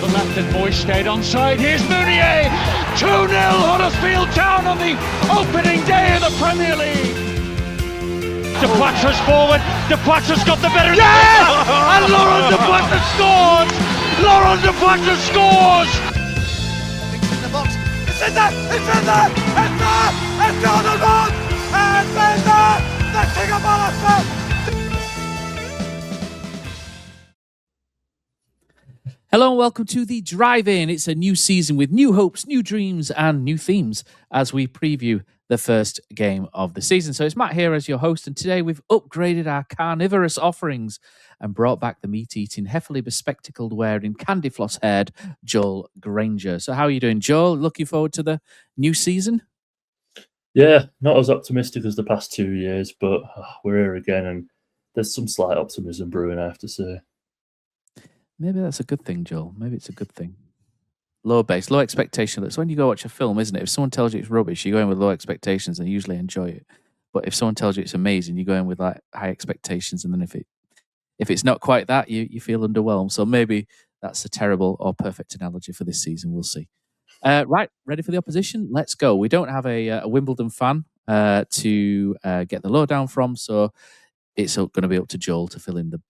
the left and Moy stayed onside. Here's Mounier. 2-0 Huddersfield Town on the opening day of the Premier League. De Poitras forward. De Poitras got the better. Yes! And Laurent De Poitras scores. Laurent De Poitras scores. It's in the box. It's in there. It's in there. It's there. It's on the run. It's in there. The King of Huddersfield. Hello and welcome to the Drive-In. It's a new season with new hopes, new dreams and new themes as we preview the first game of the season. So it's Matt here as your host, and today we've upgraded our carnivorous offerings and brought back the meat-eating, heavily bespectacled wearing, candy floss-haired Joel Granger. So how are you doing, Joel? Looking forward to the new season? Yeah, not as optimistic as the past 2 years, but we're here again and there's some slight optimism brewing, I have to say. Maybe that's a good thing, Joel. Maybe it's a good thing. Low base, low expectation. It's when you go watch a film, isn't it? If someone tells you it's rubbish, you go in with low expectations and usually enjoy it. But if someone tells you it's amazing, you go in with like high expectations, and then if it's not quite that, you feel underwhelmed. So maybe that's a terrible or perfect analogy for this season. We'll see. Right, ready for the opposition? Let's go. We don't have a Wimbledon fan to get the lowdown from, so it's going to be up to Joel to fill in the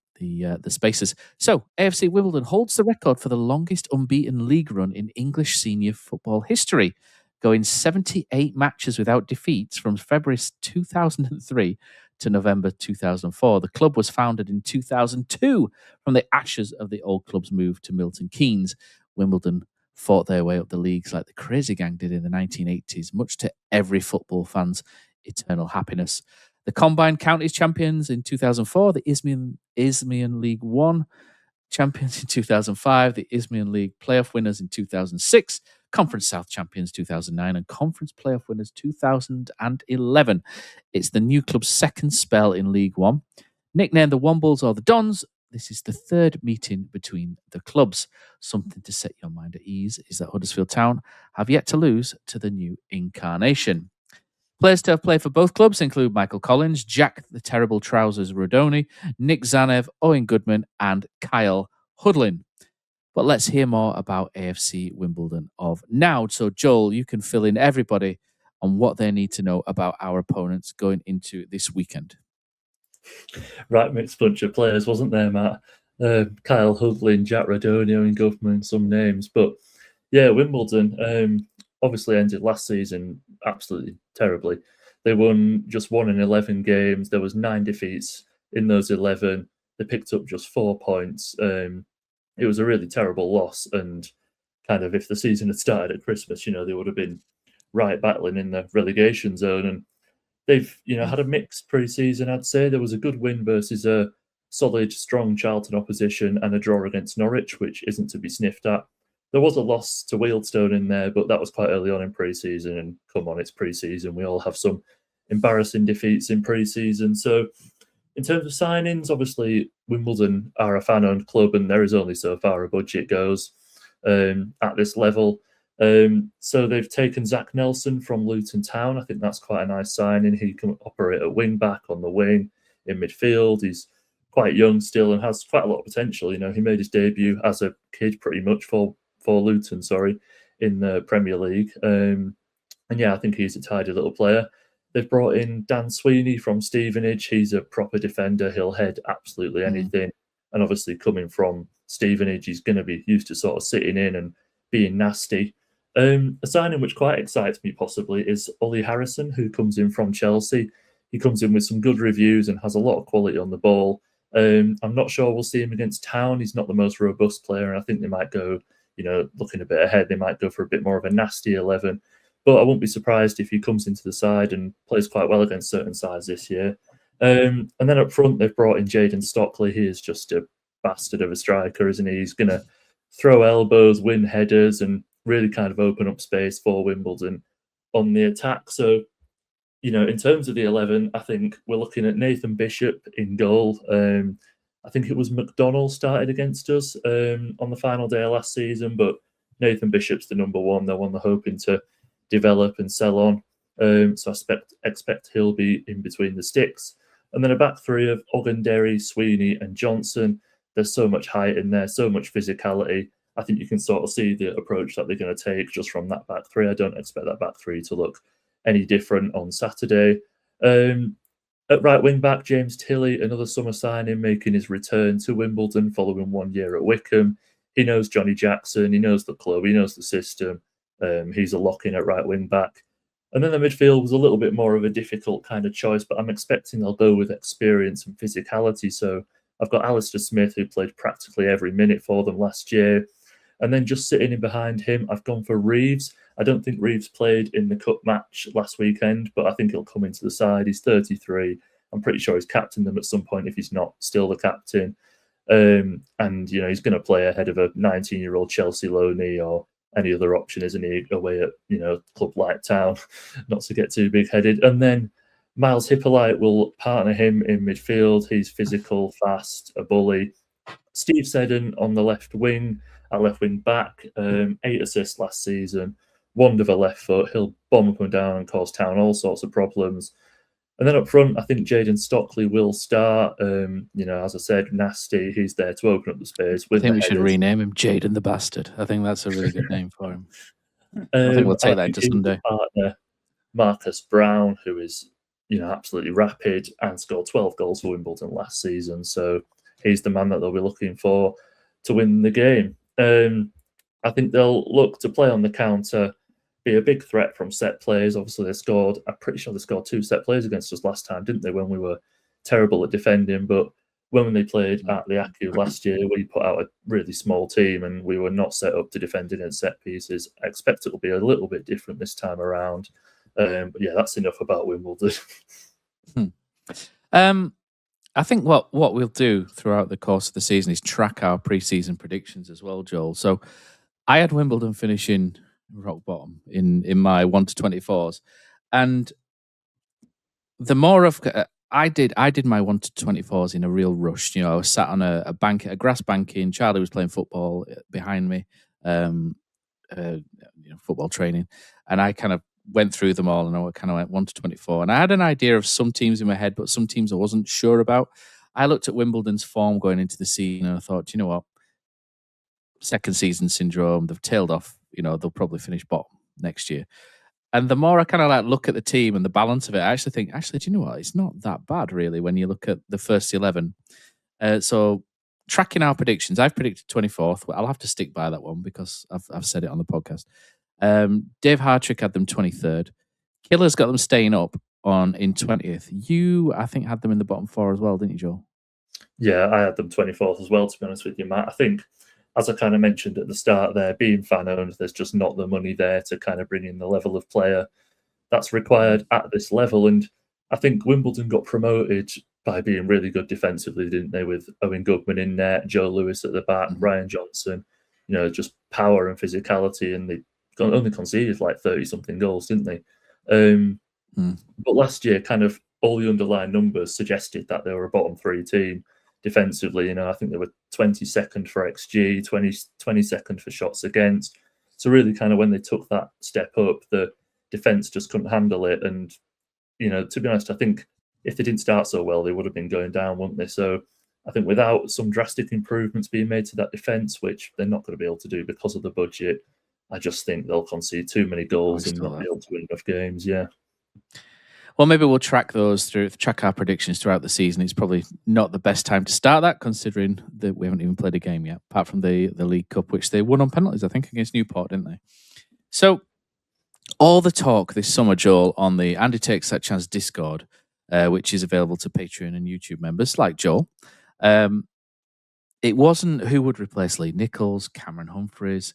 spaces. So, AFC Wimbledon holds the record for the longest unbeaten league run in English senior football history, going 78 matches without defeats from February 2003 to November 2004. The club was founded in 2002 from the ashes of the old club's move to Milton Keynes. Wimbledon fought their way up the leagues like the Crazy Gang did in the 1980s, much to every football fan's eternal happiness. The combined counties champions in 2004, the Isthmian League One champions in 2005, the Isthmian League playoff winners in 2006, Conference South champions 2009, and Conference playoff winners 2011. It's the new club's second spell in League One. Nicknamed the Wombles or the Dons, this is the third meeting between the clubs. Something to set your mind at ease is that Huddersfield Town have yet to lose to the new incarnation. Players to have played for both clubs include Michael Collins, Jack the Terrible Trousers Rodoni, Nick Zanev, Owen Goodman, and Kyle Hudlin. But let's hear more about AFC Wimbledon of now. So, Joel, you can fill in everybody on what they need to know about our opponents going into this weekend. Right, mixed bunch of players, wasn't there, Matt? Kyle Hudlin, Jack Rodoni, Owen Goodman, some names. But yeah, Wimbledon obviously ended last season absolutely terribly. They won just 1 in 11 games. There was 9 defeats in those 11. They picked up just 4 points. It was a really terrible loss. And kind of if the season had started at Christmas, they would have been right battling in the relegation zone. And they've, had a mixed pre-season, I'd say. There was a good win versus a solid, strong Charlton opposition and a draw against Norwich, which isn't to be sniffed at. There was a loss to Wealdstone in there, but that was quite early on in pre-season. And come on, it's pre-season. We all have some embarrassing defeats in pre-season. So in terms of signings, obviously Wimbledon are a fan-owned club and there is only so far a budget goes at this level. So they've taken Zach Nelson from Luton Town. I think that's quite a nice signing. He can operate at wing-back, on the wing, in midfield. He's quite young still and has quite a lot of potential. He made his debut as a kid pretty much for Luton, in the Premier League. And yeah, I think he's a tidy little player. They've brought in Dan Sweeney from Stevenage. He's a proper defender. He'll head absolutely anything. And obviously coming from Stevenage, he's going to be used to sort of sitting in and being nasty. A signing which quite excites me possibly is Ollie Harrison, who comes in from Chelsea. He comes in with some good reviews and has a lot of quality on the ball. I'm not sure we'll see him against Town. He's not the most robust player, and I think they might go, looking a bit ahead, they might go for a bit more of a nasty 11. But I won't be surprised if he comes into the side and plays quite well against certain sides this year. And then up front, they've brought in Jayden Stockley. He is just a bastard of a striker, isn't he? He's going to throw elbows, win headers, and really kind of open up space for Wimbledon on the attack. So, in terms of the 11, I think we're looking at Nathan Bishop in goal. I think it was McDonnell started against us on the final day of last season, but Nathan Bishop's the number one. The one they're hoping to develop and sell on. So I expect he'll be in between the sticks. And then a back three of Ogundere, Sweeney and Johnson. There's so much height in there, so much physicality. I think you can sort of see the approach that they're going to take just from that back three. I don't expect that back three to look any different on Saturday. At right wing back, James Tilley, another summer signing, making his return to Wimbledon following 1 year at Wickham. He knows Johnny Jackson, he knows the club, he knows the system. He's a lock-in at right wing back. And then the midfield was a little bit more of a difficult kind of choice, but I'm expecting they'll go with experience and physicality. So I've got Alistair Smith, who played practically every minute for them last year. And then just sitting in behind him, I've gone for Reeves. I don't think Reeves played in the cup match last weekend, but I think he'll come into the side. He's 33. I'm pretty sure he's captained them at some point if he's not still the captain. And, he's going to play ahead of a 19-year-old Chelsea loanee or any other option, isn't he, away at, club like Town, not to get too big-headed. And then Miles Hippolyte will partner him in midfield. He's physical, fast, a bully. Steve Seddon on the left wing, at left wing back, 8 assists last season, wand of a left foot. He'll bomb up and down and cause Town all sorts of problems. And then up front, I think Jayden Stockley will start. As I said, nasty. He's there to open up the space. I think we should rename him Jayden the Bastard. I think that's a really good name for him. I think we'll take that into Sunday. Partner, Marcus Brown, who is, absolutely rapid and scored 12 goals for Wimbledon last season. So he's the man that they'll be looking for to win the game. I think they'll look to play on the counter, be a big threat from set plays. Obviously, I'm pretty sure they scored 2 set plays against us last time, didn't they, when we were terrible at defending? But when they played at the Accu last year, we put out a really small team and we were not set up to defend against set pieces. I expect it will be a little bit different this time around. But yeah, that's enough about Wimbledon. I think what we'll do throughout the course of the season is track our pre-season predictions as well, Joel. So I had Wimbledon finishing rock bottom in my 1 to 24s, and the more of I did my 1 to 24s in a real rush. I was sat on a grass banking. Charlie was playing football behind me, football training, and I kind of went through them all, and I kind of went 1 to 24. And I had an idea of some teams in my head, but some teams I wasn't sure about. I looked at Wimbledon's form going into the season, and I thought, you know what, second season syndrome. They've tailed off. They'll probably finish bottom next year. And the more I kind of look at the team and the balance of it, I actually think, do you know what? It's not that bad, really, when you look at the first 11. So tracking our predictions, I've predicted 24th. Well, I'll have to stick by that one because I've said it on the podcast. Dave Hartrick had them 23rd. Killer's got them staying up in 20th. You, I think, had them in the bottom 4 as well, didn't you, Joel? Yeah, I had them 24th as well, to be honest with you, Matt. I think, as I kind of mentioned at the start there, being fan-owned, there's just not the money there to kind of bring in the level of player that's required at this level. And I think Wimbledon got promoted by being really good defensively, didn't they? With Owen Goodman in net, Joe Lewis at the back, Ryan Johnson, just power and physicality. And they only conceded 30-something goals, didn't they? But last year, kind of all the underlying numbers suggested that they were a bottom 3 team. Defensively, I think they were 22nd for XG, 22nd for shots against. So really kind of when they took that step up, the defence just couldn't handle it. And, to be honest, I think if they didn't start so well, they would have been going down, wouldn't they? So I think without some drastic improvements being made to that defence, which they're not going to be able to do because of the budget, I just think they'll concede too many goals and not be able to win enough games, yeah. Well, maybe we'll track our predictions throughout the season. It's probably not the best time to start that, considering that we haven't even played a game yet, apart from the League Cup, which they won on penalties, I think, against Newport, didn't they? So, all the talk this summer, Joel, on the Andy Takes That Chance Discord, which is available to Patreon and YouTube members like Joel. It wasn't who would replace Lee Nichols, Cameron Humphreys.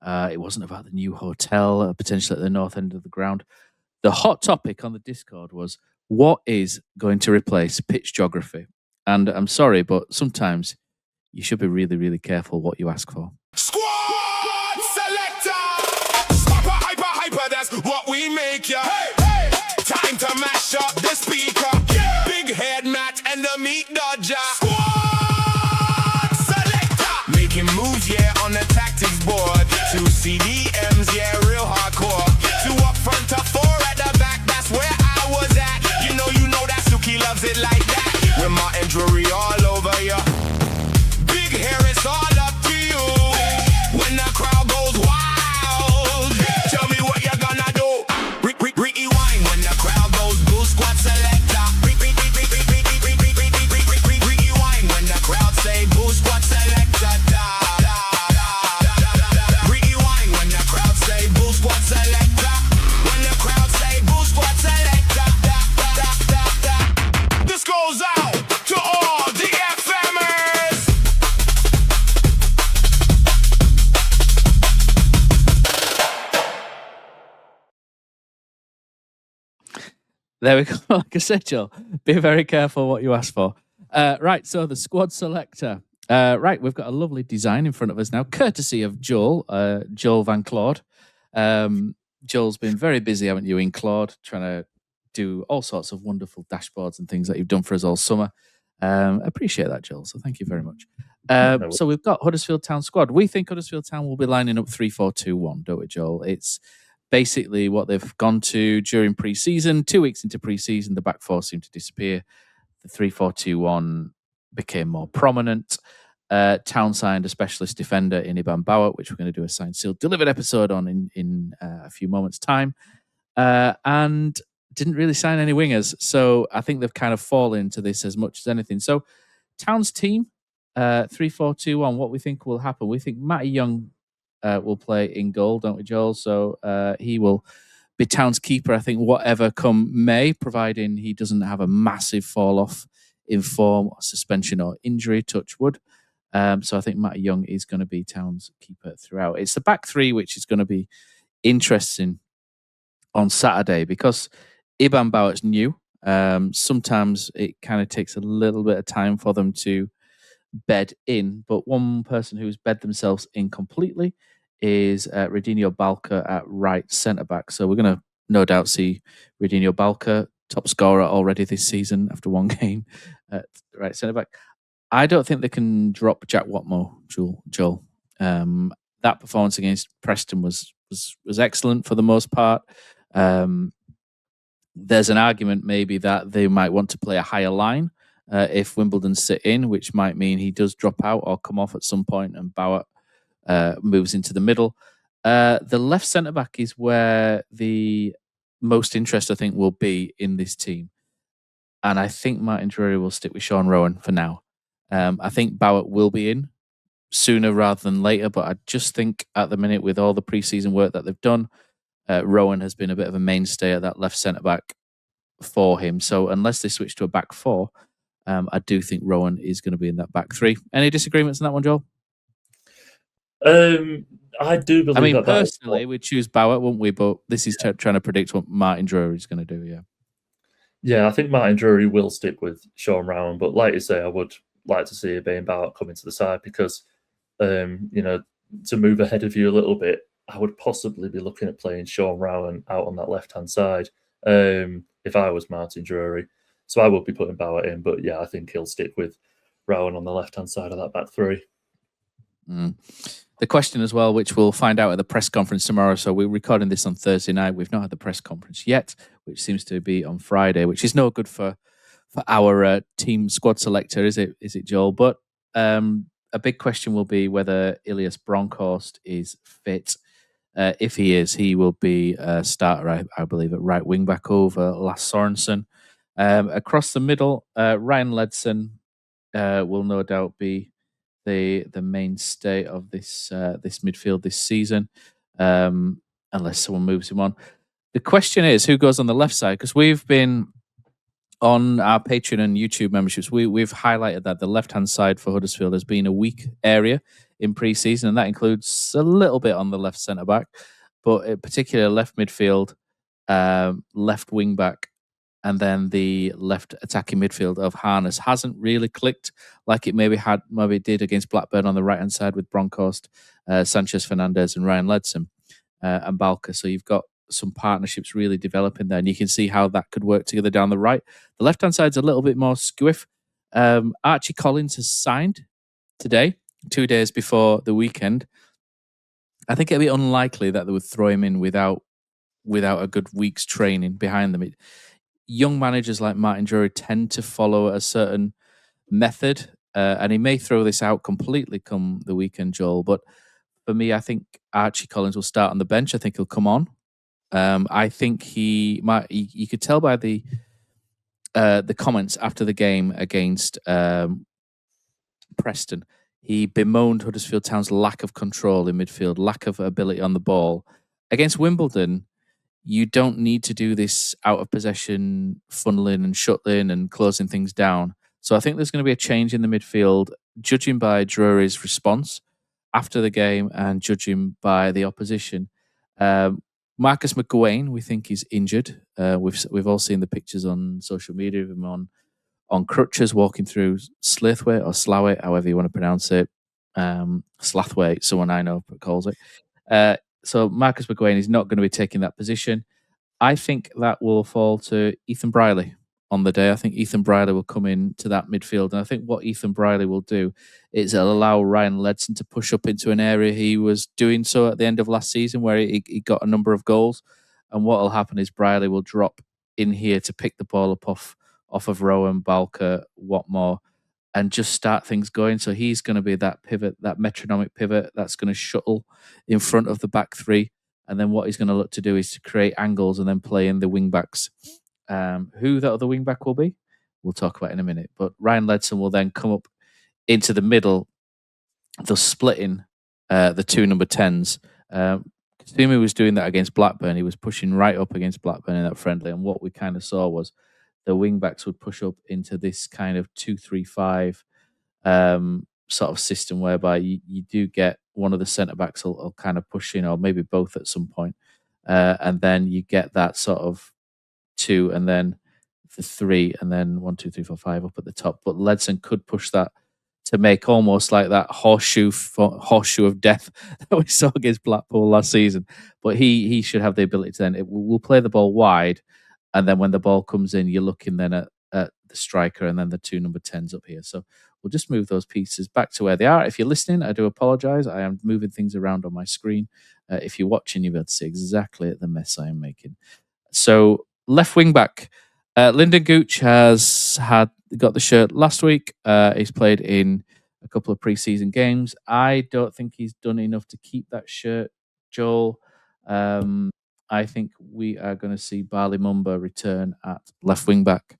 It wasn't about the new hotel, potentially at the north end of the ground. The hot topic on the Discord was what is going to replace pitch geography. And I'm sorry, but sometimes you should be really, really careful what you ask for. Squad selector! Stopper, hyper, that's what we make ya. Hey, hey. Time to mash up the speaker. Yeah. Big head Matt and the meat dodger. Squad selector! Making moves, yeah, on the tactics board. 2 CDMs, yeah, real hardcore. 2 up front to 4 at the back, that's where I was at. You know that Suki loves it like that. With Martin Drury all over ya. Big hair, it's all up to you. When There we go. Like I said, Joel, be very careful what you ask for. Right, so the squad selector. Right, we've got a lovely design in front of us now, courtesy of Joel, Joel Van Claude. Joel's been very busy, haven't you, in Claude, trying to do all sorts of wonderful dashboards and things that you've done for us all summer. Appreciate that, Joel, so thank you very much. So we've got Huddersfield Town squad. We think Huddersfield Town will be lining up 3-4-2-1, don't we, Joel? It's basically what they've gone to during pre-season. 2 weeks into pre-season, the back four seemed to disappear. The 3-4-2-1 became more prominent. Town signed a specialist defender in Iban Bauer, which we're going to do a signed, sealed, delivered episode on in a few moments' time. And didn't really sign any wingers. So I think they've kind of fallen into this as much as anything. So Town's team, 3-4-2-1, what we think will happen. We think Matty Young will play in goal, don't we, Joel? So he will be Town's keeper, I think, whatever come May, providing he doesn't have a massive fall off in form or suspension or injury, touch wood. So I think Matty Young is going to be Town's keeper throughout. It's the back three, which is going to be interesting on Saturday because Iban Bauer's new. Sometimes it kind of takes a little bit of time for them to bed in, but one person who's bed themselves in completely is Radinho Balca at right centre back. So we're going to no doubt see Radinho Balca, top scorer already this season after one game at right centre back. I don't think they can drop Jack Watmore, Joel. That performance against Preston was excellent for the most part. There's an argument maybe that they might want to play a higher line if Wimbledon sit in, which might mean he does drop out or come off at some point and Bauer moves into the middle. The left centre-back is where the most interest, I think, will be in this team. And I think Martin Drury will stick with Sean Rowan for now. I think Bauer will be in sooner rather than later, but I just think at the minute with all the pre-season work that they've done, Rowan has been a bit of a mainstay at that left centre-back for him. So unless they switch to a back four, I do think Rowan is going to be in that back three. Any disagreements on that one, Joel? I do believe. I mean, personally, we'd choose Bauer, wouldn't we? But this is trying to predict what Martin Drury is going to do. Yeah, I think Martin Drury will stick with Sean Rowan, but like you say, I would like to see Iban Bauer come into the side because, to move ahead of you a little bit, I would possibly be looking at playing Sean Rowan out on that left-hand side if I was Martin Drury. So I would be putting Bauer in, but yeah, I think he'll stick with Rowan on the left-hand side of that back three. The question as well, which we'll find out at the press conference tomorrow. So we're recording this on Thursday night. We've not had the press conference yet, which seems to be on Friday, which is no good for our team squad selector, is it, Joel? But a big question will be whether Ilias Bronkhorst is fit. If he is, he will be a starter, I believe, at right wing back over Lasse Sorensen. Across the middle, Ryan Ledson will no doubt be the mainstay of this midfield this season, unless someone moves him on. The question is, who goes on the left side? Because we've been on our Patreon and YouTube memberships, we've highlighted that the left-hand side for Huddersfield has been a weak area in pre-season, and that includes a little bit on the left centre-back, but in particular left midfield, left wing-back, and then the left attacking midfield of Harness hasn't really clicked like it maybe did against Blackburn on the right-hand side with Bronkhorst, Sanchez Fernandez and Ryan Ledson and Balca. So you've got some partnerships really developing there, and you can see how that could work together down the right. The left-hand side's a little bit more squiff. Archie Collins has signed today, 2 days before the weekend. I think it'd be unlikely that they would throw him in without a good week's training behind them. Young managers like Martin Drury tend to follow a certain method, and he may throw this out completely come the weekend, Joel. But for me, I think Archie Collins will start on the bench. I think he'll come on. I think he might. You could tell by the comments after the game against Preston. He bemoaned Huddersfield Town's lack of control in midfield, lack of ability on the ball. Against Wimbledon, you don't need to do this out of possession, funneling and shuttling and closing things down. So I think there's going to be a change in the midfield, judging by Drury's response after the game and judging by the opposition. Marcus McGuane, we think, is injured. We've all seen the pictures on social media of him on crutches walking through Slithwaite or Slowate, however you want to pronounce it. Slathwaite, someone I know calls it. So Marcus McGuane is not going to be taking that position. I think that will fall to Ethan Briley on the day. I think Ethan Briley will come into that midfield. And I think what Ethan Briley will do is allow Ryan Ledson to push up into an area he was doing so at the end of last season where he got a number of goals. And what will happen is Briley will drop in here to pick the ball up off of Rowan, Balker, Watmore, and just start things going. So he's going to be that pivot, that metronomic pivot that's going to shuttle in front of the back three. And then what he's going to look to do is to create angles and then play in the wing backs. Who that other wing back will be, we'll talk about in a minute. But Ryan Ledson will then come up into the middle, thus splitting the two number 10s. Kasumi was doing that against Blackburn. He was pushing right up against Blackburn in that friendly. And what we kind of saw was the wing backs would push up into this kind of 2-3-5 sort of system whereby you do get one of the centre backs will kind of push in, or maybe both at some point. And then you get that sort of 2 and then the 3 and then 1, 2, 3, 4, 5 up at the top. But Ledson could push that to make almost like that horseshoe of death that we saw against Blackpool last season. But he should have the ability to then we'll play the ball wide, and then when the ball comes in, you're looking then at the striker and then the two number 10s up here. So we'll just move those pieces back to where they are. If you're listening, I do apologise. I am moving things around on my screen. If you're watching, you'll be able to see exactly the mess I am making. So left wing back, Lyndon Gooch has got the shirt last week. He's played in a couple of pre-season games. I don't think he's done enough to keep that shirt, Joel. I think we are going to see Barley Mumba return at left wing back.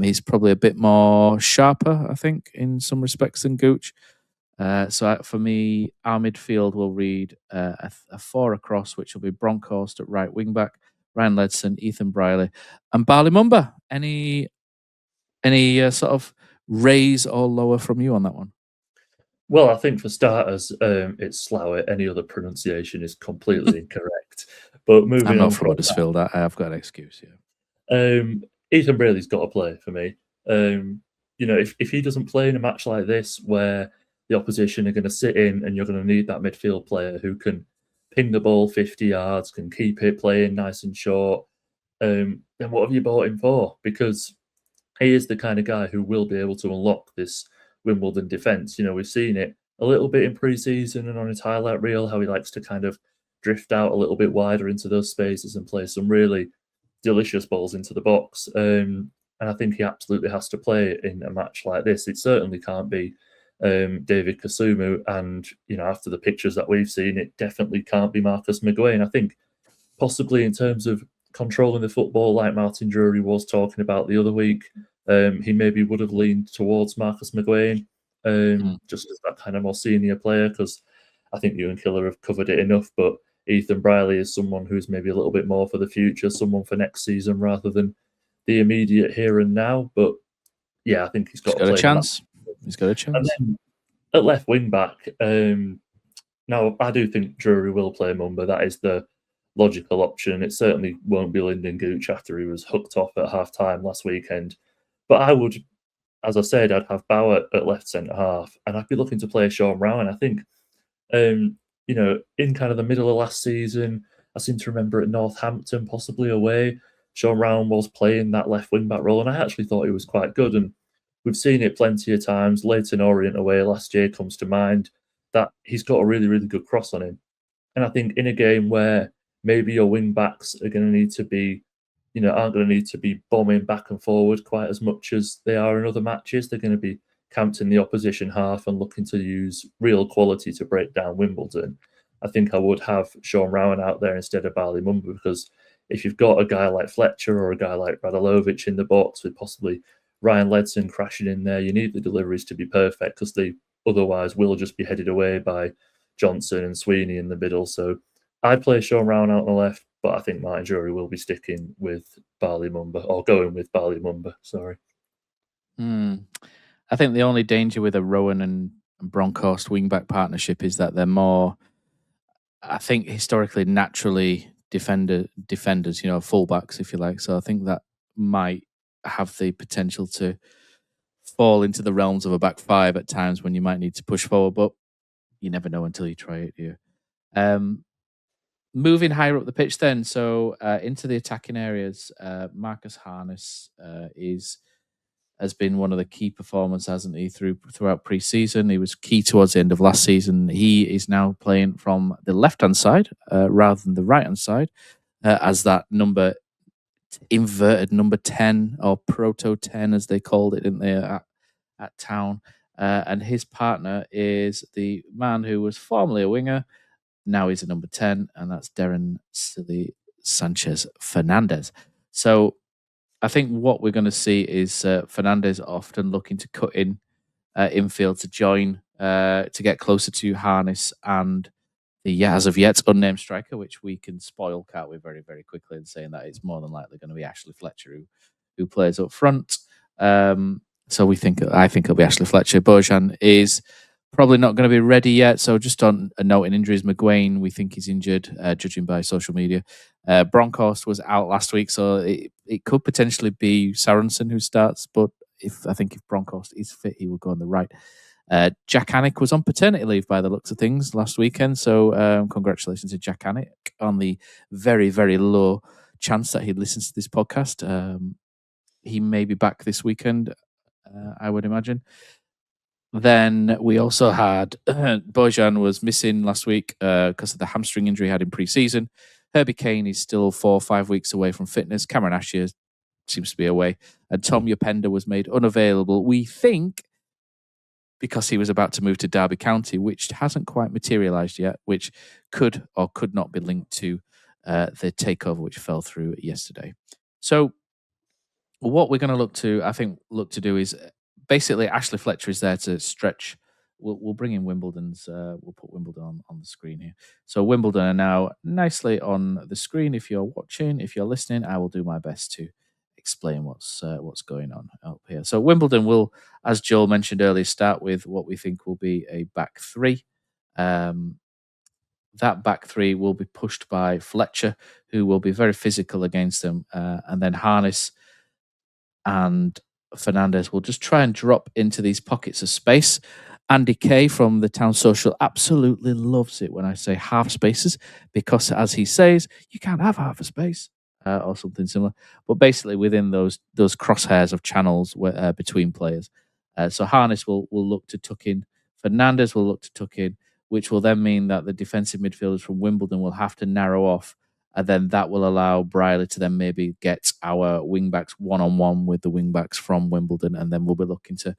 He's probably a bit more sharper, I think, in some respects than Gooch. So for me, our midfield will read a 4 across, which will be Bronkhorst at right wing back, Ryan Ledson, Ethan Briley, and Barley Mumba. Any sort of raise or lower from you on that one? Well, I think for starters, it's Slowate. Any other pronunciation is completely incorrect. But moving I'm on not from Huddersfield. I've got an excuse. Yeah. Ethan Briley's got to play for me. If he doesn't play in a match like this, where the opposition are going to sit in, and you're going to need that midfield player who can ping the ball 50 yards, can keep it playing nice and short, then what have you bought him for? Because he is the kind of guy who will be able to unlock this Wimbledon defence. We've seen it a little bit in pre-season and on his highlight reel, how he likes to kind of drift out a little bit wider into those spaces and play some really delicious balls into the box. And I think he absolutely has to play in a match like this. It certainly can't be David Kasumu. And, after the pictures that we've seen, it definitely can't be Marcus McGuane. I think possibly in terms of controlling the football, like Martin Drury was talking about the other week, he maybe would have leaned towards Marcus McGuane, just as that kind of more senior player, because I think you and Killer have covered it enough. But Ethan Briley is someone who's maybe a little bit more for the future, someone for next season rather than the immediate here and now. But yeah, I think he's got a chance. He's got a chance. And then at left wing back, now I do think Drury will play Mumba. That is the logical option. It certainly won't be Lyndon Gooch after he was hooked off at half time last weekend. But I would, as I said, I'd have Bauer at left centre half, and I'd be looking to play Sean Rowan. I think, in kind of the middle of last season, I seem to remember at Northampton, possibly away, Sean Rowan was playing that left wing back role, and I actually thought he was quite good. And we've seen it plenty of times. Leyton Orient away last year comes to mind, that he's got a really, really good cross on him. And I think in a game where maybe your wing backs are going to need to be, aren't going to need to be bombing back and forward quite as much as they are in other matches. They're going to be camped in the opposition half and looking to use real quality to break down Wimbledon. I think I would have Sean Rowan out there instead of Barley Mumba, because if you've got a guy like Fletcher or a guy like Radulovic in the box with possibly Ryan Ledson crashing in there, you need the deliveries to be perfect, because they otherwise will just be headed away by Johnson and Sweeney in the middle. So I'd play Sean Rowan out on the left, but I think Martin Drury will be sticking with Barley Mumba, or going with Barley Mumba, sorry. I think the only danger with a Rowan and Bronkhorst wing-back partnership is that they're more, I think, historically, naturally defenders, fullbacks, if you like. So I think that might have the potential to fall into the realms of a back five at times when you might need to push forward, but you never know until you try it, do you? Moving higher up the pitch then, so into the attacking areas, Marcus Harness has been one of the key performers, hasn't he, throughout pre-season. He was key towards the end of last season. He is now playing from the left-hand side rather than the right-hand side as that inverted number 10 or proto 10, as they called it, didn't they, at Town. And his partner is the man who was formerly a winger. Now he's a number 10, and that's Darren Silly Sanchez Fernandez. So I think what we're going to see is Fernandez often looking to cut in infield to join, to get closer to Harness and the as of yet unnamed striker, which we can spoil, can't we, very, very quickly in saying that it's more than likely going to be Ashley Fletcher who plays up front. So I think it'll be Ashley Fletcher. Bojan is probably not going to be ready yet. So just on a note in injuries, McGuane, we think he's injured, judging by social media. Bronkhorst was out last week, so it could potentially be Sorensen who starts. But if Bronkhorst is fit, he will go on the right. Jack Hannick was on paternity leave by the looks of things last weekend. So congratulations to Jack Hannick on the very, very low chance that he listens to this podcast. He may be back this weekend, I would imagine. Then we also had Bojan was missing last week because of the hamstring injury he had in pre-season. Herbie Kane is still 4 or 5 weeks away from fitness. Cameron Asher seems to be away. And Tom Yopenda was made unavailable, we think, because he was about to move to Derby County, which hasn't quite materialised yet, which could or could not be linked to the takeover which fell through yesterday. So what we're going to look to do is basically Ashley Fletcher is there to stretch. We'll bring in Wimbledon's. We'll put Wimbledon on the screen here. So Wimbledon are now nicely on the screen. If you're watching, if you're listening, I will do my best to explain what's going on up here. So Wimbledon will, as Joel mentioned earlier, start with what we think will be a back three. That back three will be pushed by Fletcher, who will be very physical against them, and then Harness and Fernandez will just try and drop into these pockets of space. Andy Kay from the Town Social absolutely loves it when I say half spaces, because as he says, you can't have half a space or something similar. But basically within those crosshairs of channels between players. So Harness will look to tuck in. Fernandez will look to tuck in, which will then mean that the defensive midfielders from Wimbledon will have to narrow off. And then that will allow Briley to then maybe get our wing-backs one-on-one with the wing-backs from Wimbledon. And then we'll be looking to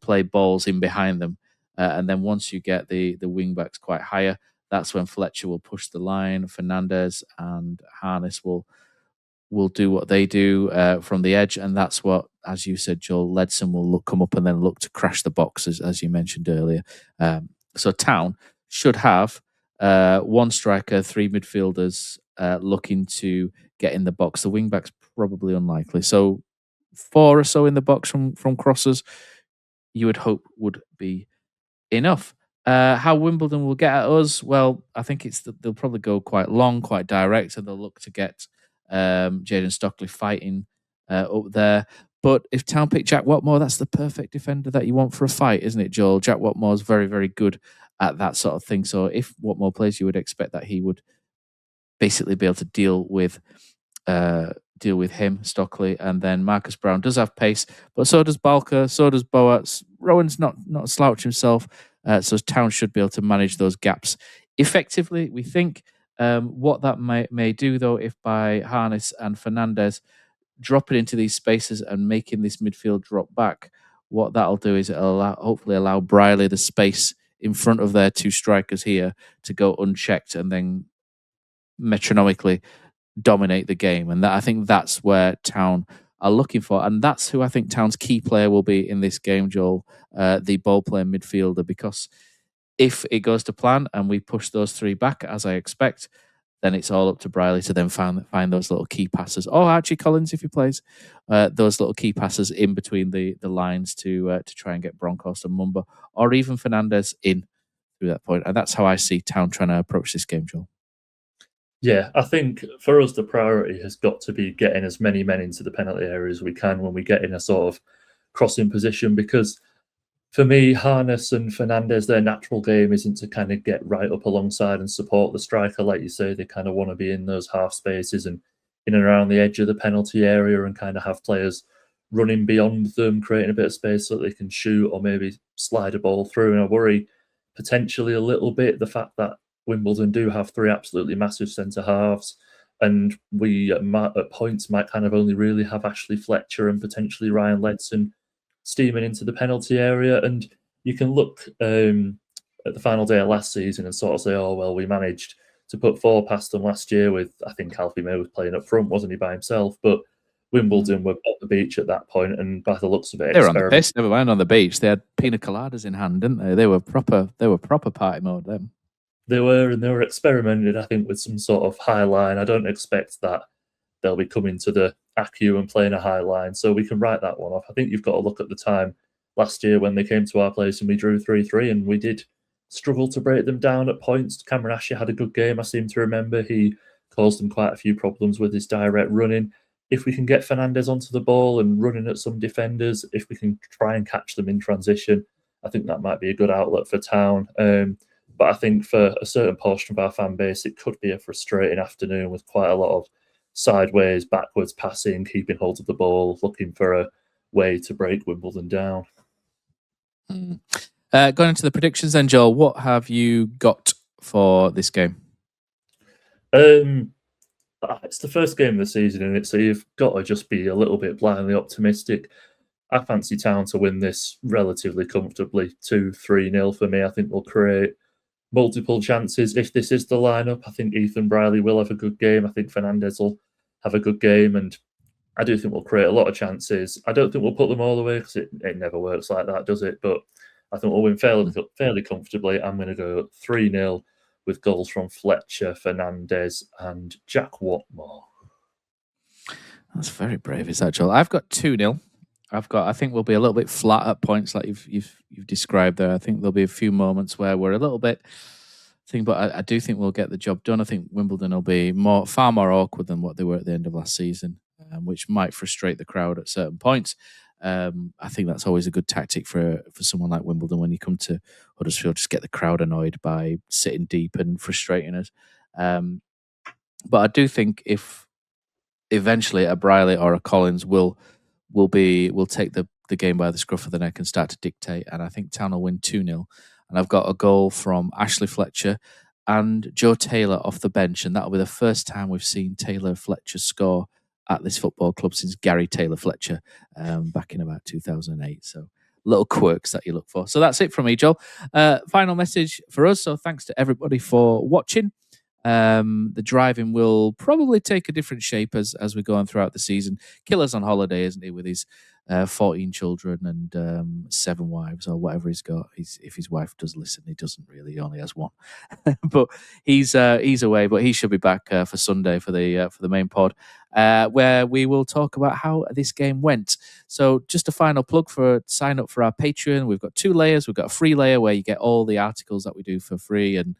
play balls in behind them. And then once you get the wing-backs quite higher, that's when Fletcher will push the line. Fernandez and Harness will do what they do from the edge. And that's what, as you said, Joel, Ledson will come up and then look to crash the boxes, as you mentioned earlier. So Town should have one striker, 3 midfielders, looking to get in the box. The wing back's probably unlikely. So 4 or so in the box from crosses, you would hope would be enough. How Wimbledon will get at us? Well, I think they'll probably go quite long, quite direct, and they'll look to get Jaden Stockley fighting up there. But if Town pick Jack Watmore, that's the perfect defender that you want for a fight, isn't it, Joel? Jack Watmore's very, very good at that sort of thing. So if Watmore plays, you would expect that he would basically be able to deal with him, Stockley, and then Marcus Brown does have pace, but so does Balker, so does Boats. Rowan's not a slouch himself, so Town should be able to manage those gaps effectively, we think. What that may do, though, if by Harness and Fernandez dropping into these spaces and making this midfield drop back, what that'll do is it'll hopefully allow Briley the space in front of their 2 strikers here to go unchecked and then metronomically dominate the game. And I think that's where Town are looking for. And that's who I think Town's key player will be in this game, Joel, the ball-playing midfielder, because if it goes to plan and we push those 3 back, as I expect, then it's all up to Briley to then find those little key passes. Or Archie Collins, if he plays, those little key passes in between the lines to try and get Bronkhorst and Mumba, or even Fernandez in through that point. And that's how I see Town trying to approach this game, Joel. Yeah, I think for us, the priority has got to be getting as many men into the penalty area as we can when we get in a sort of crossing position, because for me, Harness and Fernandez, their natural game isn't to kind of get right up alongside and support the striker. Like you say, they kind of want to be in those half spaces and in and around the edge of the penalty area and kind of have players running beyond them, creating a bit of space so that they can shoot or maybe slide a ball through. And I worry potentially a little bit the fact that Wimbledon do have three absolutely massive centre halves, and we at points might kind of only really have Ashley Fletcher and potentially Ryan Ledson steaming into the penalty area. And you can look at the final day of last season and sort of say, oh, well, we managed to put four past them last year with, I think Alfie May was playing up front, wasn't he, by himself? But Wimbledon were at the beach at that point, and by the looks of it, they were on the piss. Never mind on the beach. They had pina coladas in hand, didn't they? They were proper party mode. Them. They were experimenting, I think, with some sort of high line. I don't expect that they'll be coming to the Accu and playing a high line, so we can write that one off. I think you've got to look at the time last year when they came to our place and we drew 3-3, and we did struggle to break them down at points. Cameron Asher had a good game, I seem to remember. He caused them quite a few problems with his direct running. If we can get Fernandez onto the ball and running at some defenders, if we can try and catch them in transition, I think that might be a good outlet for Town. But I think for a certain portion of our fan base, it could be a frustrating afternoon with quite a lot of sideways, backwards passing, keeping hold of the ball, looking for a way to break Wimbledon down. Going into the predictions then, Joel, what have you got for this game? It's the first game of the season, isn't it? So you've got to just be a little bit blindly optimistic. I fancy Town to win this relatively comfortably, 2-3-0 for me. I think we'll create multiple chances. If this is the lineup, I think Ethan Briley will have a good game. I think Fernandez will have a good game, and I do think we'll create a lot of chances. I don't think we'll put them all away because it never works like that, does it? But I think we'll win fairly comfortably. I'm going to go 3-0 with goals from Fletcher, Fernandez, and Jack Watmore. That's very brave, is that, Joel? I've got 2-0. I think we'll be a little bit flat at points, like you've described there. I think there'll be a few moments where we're a little bit but I do think we'll get the job done. I think Wimbledon will be far more awkward than what they were at the end of last season, which might frustrate the crowd at certain points. I think that's always a good tactic for someone like Wimbledon when you come to Huddersfield. Just get the crowd annoyed by sitting deep and frustrating us. But I do think if eventually a Briley or a Collins will take the game by the scruff of the neck and start to dictate, and I think Town will win 2-0. And I've got a goal from Ashley Fletcher and Joe Taylor off the bench, and that'll be the first time we've seen Taylor Fletcher score at this football club since Gary Taylor Fletcher back in about 2008. So little quirks that you look for. So that's it from me, Joel. Final message for us. So thanks to everybody for watching. The driving will probably take a different shape as we go on throughout the season. Killer's on holiday, isn't he, with his 14 children and 7 wives or whatever he's got. If his wife does listen, he doesn't really. He only has one. But he's away. But he should be back for Sunday for the main pod, where we will talk about how this game went. So just a final plug for sign up for our Patreon. We've got 2 layers. We've got a free layer where you get all the articles that we do for free and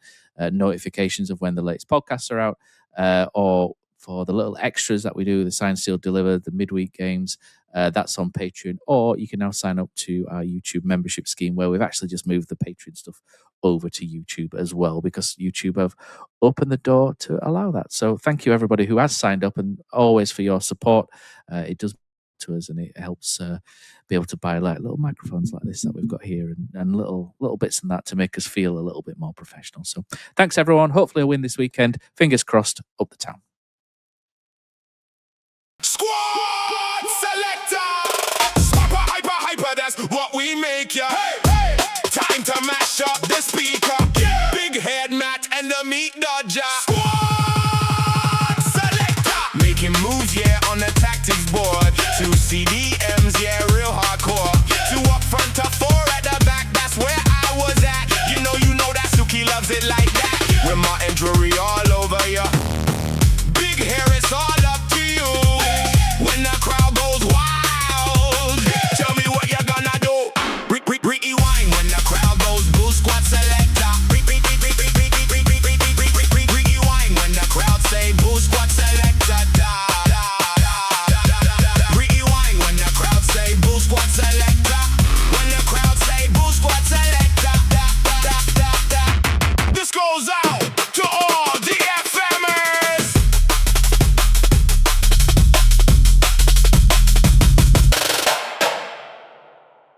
notifications of when the latest podcasts are out, or for the little extras that we do, the Signed Sealed Delivered, the midweek games. That's on Patreon, or you can now sign up to our YouTube membership scheme, where we've actually just moved the Patreon stuff over to YouTube as well, because YouTube have opened the door to allow that. So thank you everybody who has signed up, and always for your support. It does to us, and it helps be able to buy like little microphones like this that we've got here, and little bits and that to make us feel a little bit more professional. So thanks everyone. Hopefully a win this weekend. Fingers crossed. Up the Town. Squad selector. Stopper, hyper, that's what we make ya. Hey, time to mash up the speaker. Big head Matt and the meat dodger.